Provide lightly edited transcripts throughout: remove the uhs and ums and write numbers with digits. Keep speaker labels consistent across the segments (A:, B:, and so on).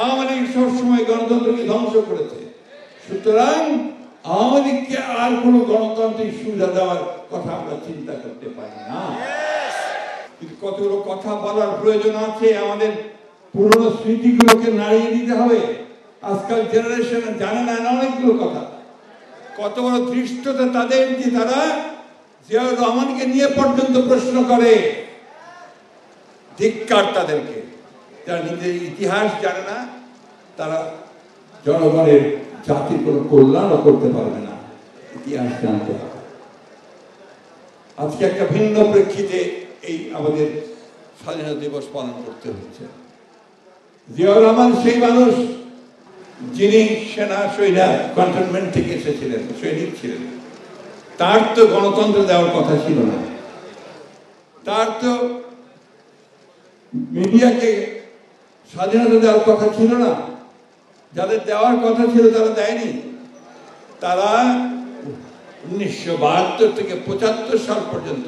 A: আওয়ামী লীগ সবসময় গণতন্ত্রকে ধ্বংস করেছে। সুতরাং আওয়ামী লীগকে আর কোনো গণতান্ত্রিক সুবিধা দেওয়ার কথা আমরা চিন্তা করতে পারি না। কিন্তু কতগুলো কথা বলার প্রয়োজন আছে। আমাদের পুরনো স্মৃতিগুলোকে নাড়িয়ে দিতে হবে। আজকাল জেনারেশন জানে না অনেকগুলো কথা। কত বড় ধৃষ্টতা তাদের যে তারা জিয়াউর রহমানকে নিয়ে পর্যন্ত প্রশ্ন করে। ধিক্কার তাদেরকে, যারা নিজের ইতিহাস জানে না, তারা জনগণের জাতির কোনো কল্যাণও করতে পারবে না। ইতিহাস জানতে হবে। আজকে একটা ভিন্ন প্রেক্ষিতে এই আমাদের স্বাধীনতা দিবস পালন করতে হচ্ছে। জিয়াউর রহমান সেই মানুষ যিনি সেনা ক্যান্টনমেন্ট থেকে এসেছিলেন, সৈনিক ছিলেন। তার তো গণতন্ত্র দেওয়ার কথা ছিল না। তার তো মিডিয়াকে স্বাধীনতা দেওয়ার কথা ছিল না। যাদের দেওয়ার কথা ছিল তারা দেয়নি। তারা 1972 থেকে 75 সাল পর্যন্ত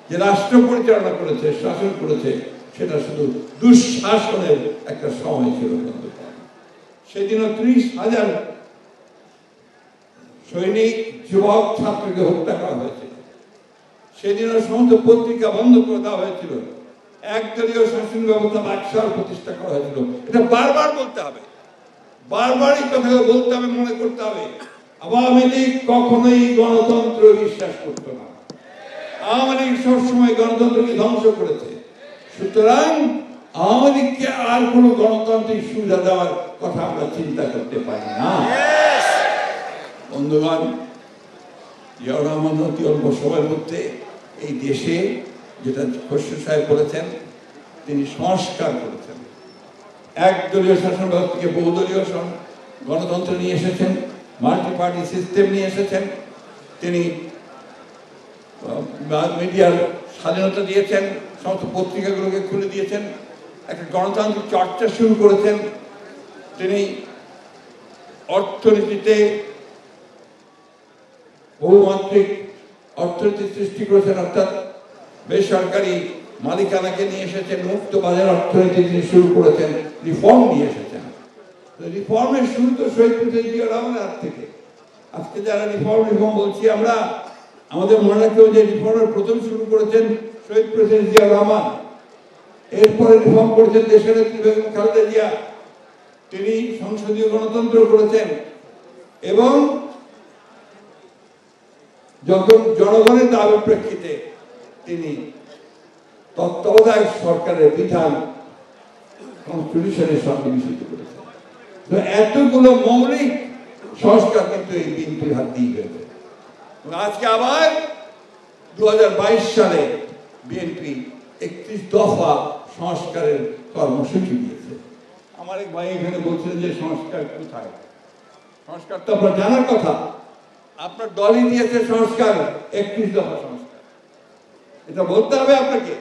A: যে রাষ্ট্র পরিচালনা করেছে, শাসন করেছে, সেটা শুধু দুঃশাসনের একটা সময় ছিল। সেদিনও 30,000 সৈনিক, যুবক, ছাত্রকে হত্যা করা হয়েছিল। সেদিনও সমস্ত পত্রিকা বন্ধ করে দেওয়া হয়েছিল। একদলীয় শাসন ব্যবস্থা বাকশাল প্রতিষ্ঠা করা হয়েছিল। এটা বারবার বলতে হবে, বারবারই কথা বলতে হবে, মনে করতে হবে। আওয়ামী লীগ কখনোই গণতন্ত্র বিশ্বাস করত না। আওয়ামী লীগ সবসময় গণতন্ত্রকে ধ্বংস করেছে। সুতরাং আওয়ামী লীগকে আর কোনো গণতান্ত্রিক সুবিধা দেওয়ার কথা আমরা চিন্তা করতে পারি না। বন্ধুগণ, জিয়াউর রহমান অতি অল্প সময়ের মধ্যে এই দেশে, যেটা খসরু সাহেব বলেছেন, তিনি সংস্কার করেছেন। একদলীয় শাসন ব্যবস্থা থেকে বহুদলীয় গণতন্ত্র নিয়ে এসেছেন, মাল্টি পার্টি সিস্টেম নিয়ে এসেছেন। তিনি মিডিয়ার স্বাধীনতা দিয়েছেন, সমস্ত পত্রিকাগুলোকে খুলে দিয়েছেন, একটা গণতান্ত্রিক চর্চা শুরু করেছেন। তিনি অর্থনীতিতে বহুমাত্রিক অর্থনীতি সৃষ্টি করেছেন, অর্থাৎ বেসরকারি মালিকানাকে নিয়ে এসেছেন, মুক্ত বাজার অর্থনীতি তিনি শুরু করেছেন, রিফর্ম নিয়ে এসেছেন। রিফর্মের শুরু তো শহীদ প্রেসিডেন্ট জিয়াউর রহমানের হাত থেকে। আজকে যারা রিফর্ম বলছি আমরা, আমাদের মনে রাখতে হবে যে রিফর্মের প্রথম শুরু করেছেন শহীদ প্রেসিডেন্ট জিয়াউর রহমান। এরপরে রিফর্ম করেছেন দেশের নেত্রী বেগম খালেদা জিয়া। তিনি সংসদীয় গণতন্ত্র করেছেন এবং যখন জনগণের দাবির প্রেক্ষিতে তিনি তত্ত্বাবধায়ক সরকারের বিধান কনস্টিটিউশনের সন্নিবেশিত করেছেন। তো এতগুলো মৌলিক সংস্কার কিন্তু এই বিএনপির হাত দিয়ে গেছে। আজকে আবার 2022 সালে বিএনপি 31 দফা সংস্কারের কর্মসূচি দিয়েছে। আমার এক ভাই এখানে বলছিলেন যে সংস্কার কোথায়? সংস্কার তো আপনার জানার কথা। আপনার দলই দিয়েছে সংস্কার, 31 দফা সংস্কার। এটা বলতে হবে আপনাকে।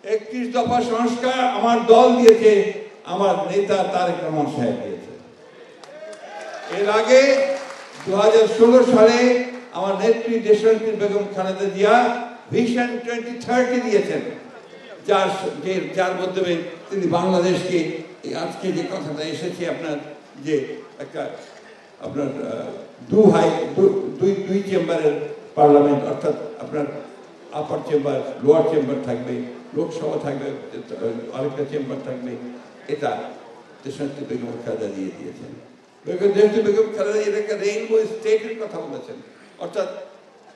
A: 31 দফা সংস্কার আমার দল দিয়েছে, আমার নেতা তারেক রহমান সাহেব দিয়েছে। এর আগে 2016 সালে আমার নেত্রী দেশনেত্রী বেগম খালেদা জিয়া ভিশন 2030 দিয়েছেন, যার মাধ্যমে তিনি বাংলাদেশকে আজকে যে কথাটা এসেছে আপনার, যে একটা আপনার দুই চেম্বারের পার্লামেন্ট, অর্থাৎ আপনার আপার চেম্বার, লোয়ার চেম্বার থাকবে, লোকসভা থাকবে, আরেকটা চেম্বার থাকবে। এটা দেশনেত্রী বেগম খালেদা দিয়ে দিয়েছেন। দেশনেত্রী বেগম খালেদা এটাকে রেইনবো স্টেটের কথা বলেছেন, অর্থাৎ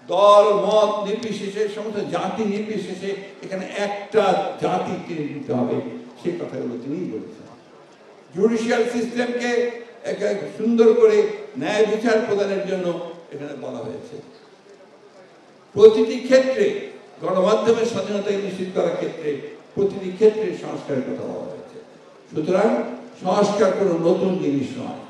A: দল মত নির্বিশেষে, সমস্ত জাতি নির্বিশেষে এখানে একটা জাতি কিনে দিতে হবে, সেই কথাগুলো তিনিই বলেছেন। জুডিশিয়াল সিস্টেমকে সুন্দর করে ন্যায় বিচার প্রদানের জন্য এখানে বলা হয়েছে। প্রতিটি ক্ষেত্রে গণমাধ্যমের স্বাধীনতা নিশ্চিত করার ক্ষেত্রে প্রতিটি ক্ষেত্রে সংস্কারের কথা বলা হয়েছে। সুতরাং সংস্কার কোনো নতুন জিনিস নয়।